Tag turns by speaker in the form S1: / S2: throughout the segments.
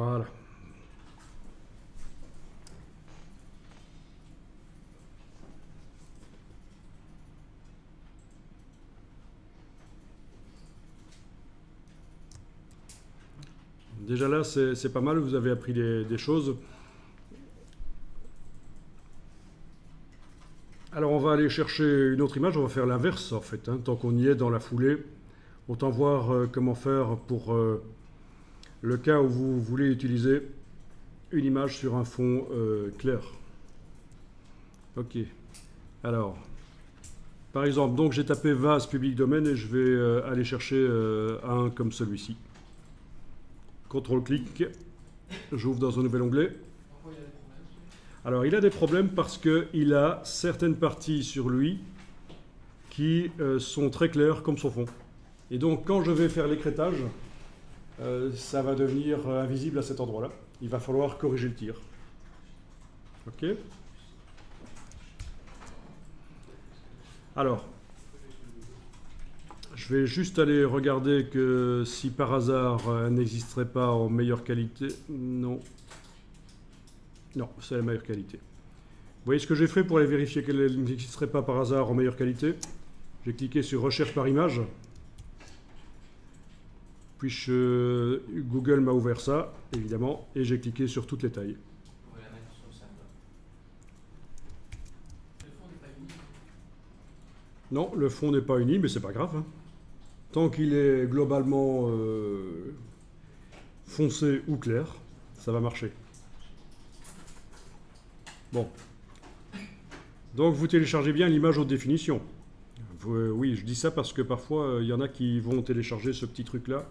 S1: Voilà. Déjà là, c'est pas mal, vous avez appris des choses. Alors on va aller chercher une autre image, on va faire l'inverse en fait, hein, tant qu'on y est dans la foulée. Autant voir comment faire pour le cas où vous voulez utiliser une image sur un fond clair. Ok. Alors, par exemple, donc j'ai tapé vase public domaine et je vais aller chercher un comme celui-ci. CTRL-clic, j'ouvre dans un nouvel onglet. Alors il a des problèmes parce qu'il a certaines parties sur lui qui sont très claires comme son fond. Et donc quand je vais faire l'écrêtage, ça va devenir invisible à cet endroit-là. Il va falloir corriger le tir. Ok. Alors, je vais juste aller regarder que si par hasard elle n'existerait pas en meilleure qualité. Non. Non, c'est la meilleure qualité. Vous voyez ce que j'ai fait pour aller vérifier qu'elle n'existerait pas par hasard en meilleure qualité? J'ai cliqué sur Recherche par image. Puis Google m'a ouvert ça, évidemment, et j'ai cliqué sur toutes les tailles.
S2: On va la mettre sur le serveur. Le fond n'est pas uni.
S1: Non, le fond n'est pas uni, mais c'est pas grave, hein. Tant qu'il est globalement foncé ou clair, ça va marcher. Bon. Donc vous téléchargez bien l'image haute définition. Oui, je dis ça parce que parfois il y en a qui vont télécharger ce petit truc-là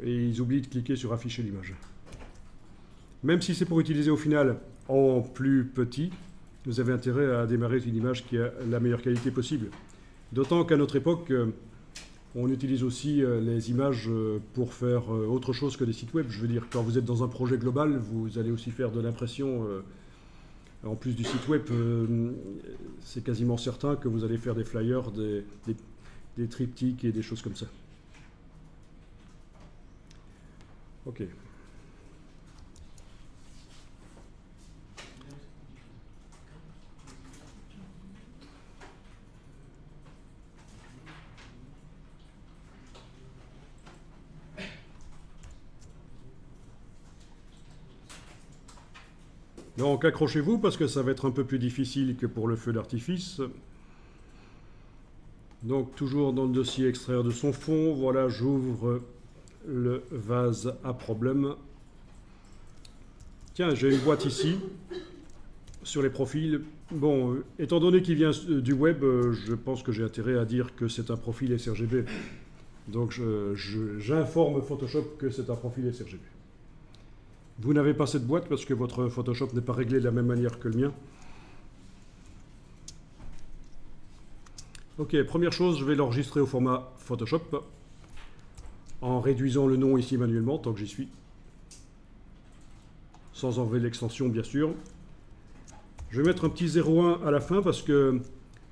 S1: et ils oublient de cliquer sur afficher l'image. Même si c'est pour utiliser au final en plus petit, vous avez intérêt à démarrer une image qui a la meilleure qualité possible. D'autant qu'à notre époque, on utilise aussi les images pour faire autre chose que des sites web. Je veux dire, quand vous êtes dans un projet global, vous allez aussi faire de l'impression. En plus du site web, c'est quasiment certain que vous allez faire des flyers, des triptyques et des choses comme ça. Ok. Donc accrochez-vous parce que ça va être un peu plus difficile que pour le feu d'artifice. Donc toujours dans le dossier extraire de son fond, voilà, j'ouvre le vase à problème. Tiens, j'ai une boîte ici sur les profils. Bon, étant donné qu'il vient du web, je pense que j'ai intérêt à dire que c'est un profil sRGB. Donc j'informe Photoshop que c'est un profil sRGB. Vous n'avez pas cette boîte parce que votre Photoshop n'est pas réglé de la même manière que le mien. Ok, première chose, je vais l'enregistrer au format Photoshop en réduisant le nom ici manuellement tant que j'y suis. Sans enlever l'extension bien sûr. Je vais mettre un petit 0,1 à la fin parce que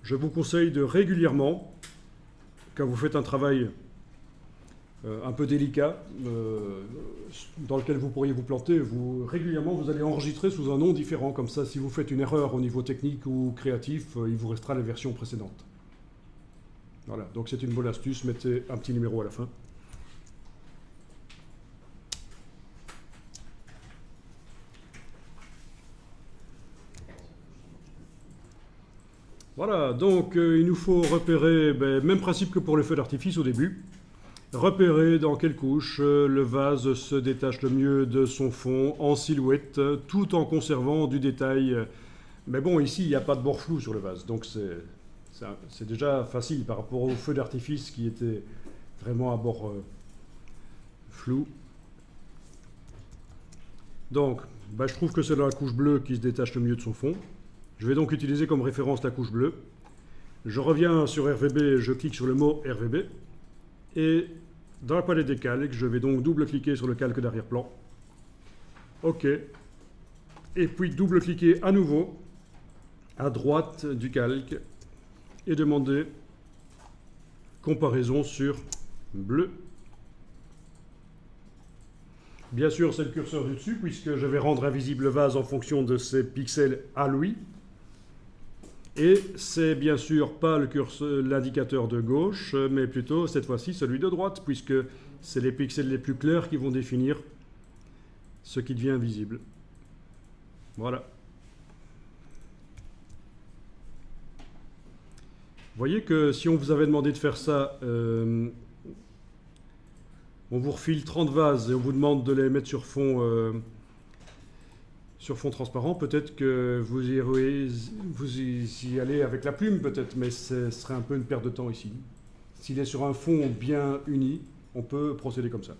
S1: je vous conseille de régulièrement, quand vous faites un travail un peu délicat, dans lequel vous pourriez vous planter, régulièrement vous allez enregistrer sous un nom différent. Comme ça, si vous faites une erreur au niveau technique ou créatif, il vous restera la version précédente. Voilà, donc c'est une bonne astuce, mettez un petit numéro à la fin. Voilà, donc il nous faut repérer, même principe que pour le feu d'artifice au début. Repérer dans quelle couche le vase se détache le mieux de son fond en silhouette, tout en conservant du détail. Mais bon, ici, il n'y a pas de bord flou sur le vase, donc c'est déjà facile par rapport au feu d'artifice qui était vraiment à bord flou. Donc, je trouve que c'est la couche bleue qui se détache le mieux de son fond. Je vais donc utiliser comme référence la couche bleue. Je reviens sur RVB, je clique sur le mot RVB. Et dans la palette des calques, je vais donc double-cliquer sur le calque d'arrière-plan. OK. Et puis double-cliquer à nouveau à droite du calque et demander comparaison sur bleu. Bien sûr, c'est le curseur du dessus, puisque je vais rendre invisible le vase en fonction de ses pixels à lui. Et c'est bien sûr pas le curseur, l'indicateur de gauche, mais plutôt cette fois-ci celui de droite, puisque c'est les pixels les plus clairs qui vont définir ce qui devient visible. Voilà. Vous voyez que si on vous avait demandé de faire ça, on vous refile 30 vases et on vous demande de les mettre sur fond transparent, peut-être que vous y allez avec la plume, peut-être, mais ce serait un peu une perte de temps ici. S'il est sur un fond bien uni, on peut procéder comme ça.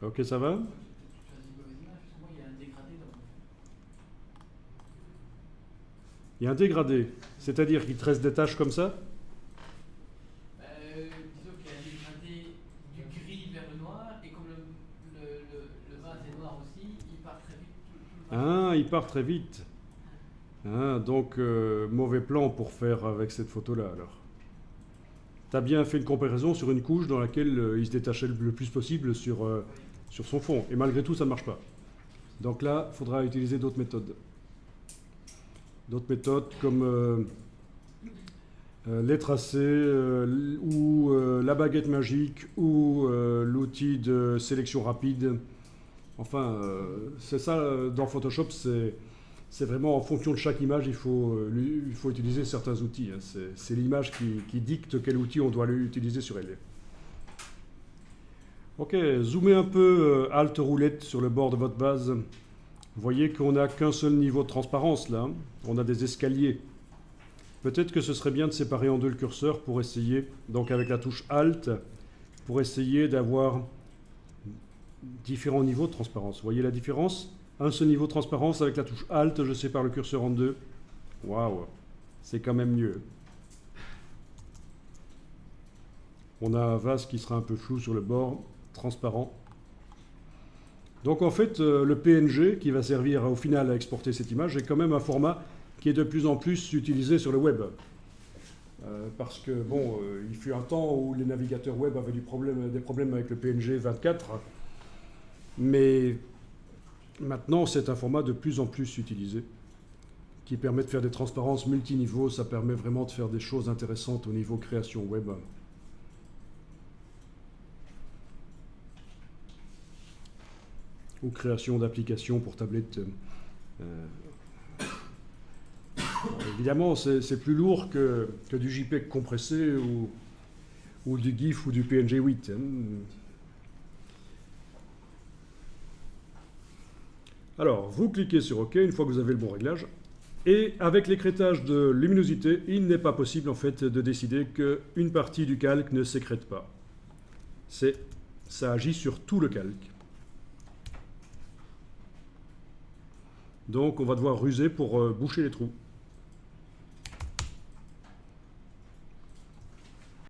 S1: Ok, ça va? Il y a un dégradé, c'est-à-dire qu'il te reste des taches comme ça?
S2: Disons qu'il y a un dégradé du gris vers le noir, et comme le vase est noir aussi, il part très vite. Tout le vase.
S1: Ah, il part très vite. Ah, donc, mauvais plan pour faire avec cette photo-là, alors. Tu as bien fait une comparaison sur une couche dans laquelle il se détachait le plus possible sur son fond. Et malgré tout, ça ne marche pas. Donc là, il faudra utiliser d'autres méthodes. D'autres méthodes comme les tracés ou la baguette magique ou l'outil de sélection rapide. Enfin, c'est ça, dans Photoshop, c'est vraiment en fonction de chaque image, il faut utiliser certains outils. Hein. C'est l'image qui dicte quel outil on doit utiliser sur elle. Ok, zoomez un peu Alt roulette sur le bord de votre base. Vous voyez qu'on n'a qu'un seul niveau de transparence là. On a des escaliers. Peut-être que ce serait bien de séparer en deux le curseur pour essayer, donc avec la touche Alt, pour essayer d'avoir différents niveaux de transparence. Vous voyez la différence? Un seul niveau de transparence, avec la touche Alt, je sépare le curseur en deux. Waouh, c'est quand même mieux. On a un vase qui sera un peu flou sur le bord, transparent. Donc en fait, le PNG qui va servir au final à exporter cette image est quand même un format qui est de plus en plus utilisé sur le web. Parce que, bon, il fut un temps où les navigateurs web avaient des problèmes avec le PNG 24, mais maintenant c'est un format de plus en plus utilisé, qui permet de faire des transparences multiniveaux. Ça permet vraiment de faire des choses intéressantes au niveau création web. Ou création d'applications pour tablette. Évidemment, c'est plus lourd que du JPEG compressé ou du GIF ou du PNG 8. Hein. Alors, vous cliquez sur OK une fois que vous avez le bon réglage. Et avec l'écrêtage de luminosité, il n'est pas possible en fait de décider qu'une partie du calque ne s'écrète pas. Ça agit sur tout le calque. Donc on va devoir ruser pour boucher les trous.